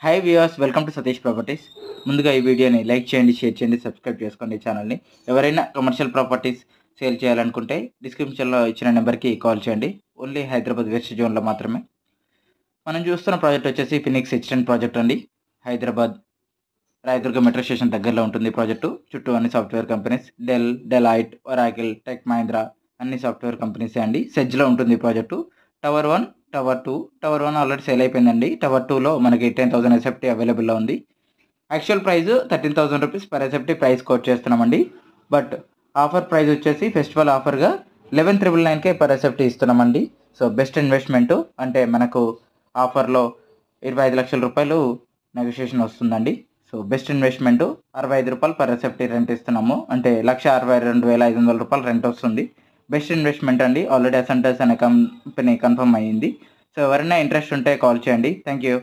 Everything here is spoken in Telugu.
Hi viewers, welcome to Satish properties. ముందుగా ఈ వీడియోని లైక్ చేయండి, షేర్ చేయండి, సబ్స్క్రైబ్ చేసుకోండి ఛానల్ని. ఎవరైనా కమర్షియల్ ప్రాపర్టీస్ సేల్ చేయాలనుకుంటే డిస్క్రిప్షన్లో ఇచ్చిన నెంబర్కి కాల్ చేయండి. ఓన్లీ హైదరాబాద్ వెస్ట్ జోన్లో మాత్రమే. మనం చూస్తున్న ప్రాజెక్ట్ వచ్చేసి ఫినిక్స్ ఎక్స్టెండ్ ప్రాజెక్ట్ అండి. హైదరాబాద్ రాయదుర్గ మెట్రో స్టేషన్ దగ్గరలో ఉంటుంది ప్రాజెక్టు. చుట్టూ అన్ని software companies, Deloitte, Oracle, Tech Mahindra అన్ని సాఫ్ట్వేర్ కంపెనీసే అండి. సెజ్లో ఉంటుంది project. Tower 1, tower 2. Tower 1 already sale అయిపోయిందండి. టవర్ 2లో మనకి 10,000 ఎస్ఎఫ్టీ అవైలబుల్లో ఉంది. Actual price 13,000 rupees per SFT price quote చేస్తున్నామండి. బట్ ఆఫర్ ప్రైస్ వచ్చేసి ఫెస్టివల్ ఆఫర్గా 11,999కే పర్ ఎస్ఎఫ్టీ ఇస్తున్నామండి. సో బెస్ట్ ఇన్వెస్ట్మెంట్ అంటే మనకు ఆఫర్లో 25 లక్షల రూపాయలు నెగోషియేషన్ వస్తుందండి. సో బెస్ట్ ఇన్వెస్ట్మెంట్ 65 రూపాయలు పర్ ఎస్ఎఫ్టీ రెంట్ ఇస్తున్నాము. అంటే 1,62,500 రూపాయలు రెంట్ వస్తుంది. బెస్ట్ ఇన్వెస్ట్మెంట్ అండి. ఆల్రెడీ అసెంటర్స్ అనే కంపెనీ కన్ఫర్మ్ అయ్యింది. సో ఎవరైనా ఇంట్రెస్ట్ ఉంటే కాల్ చేయండి. Thank you.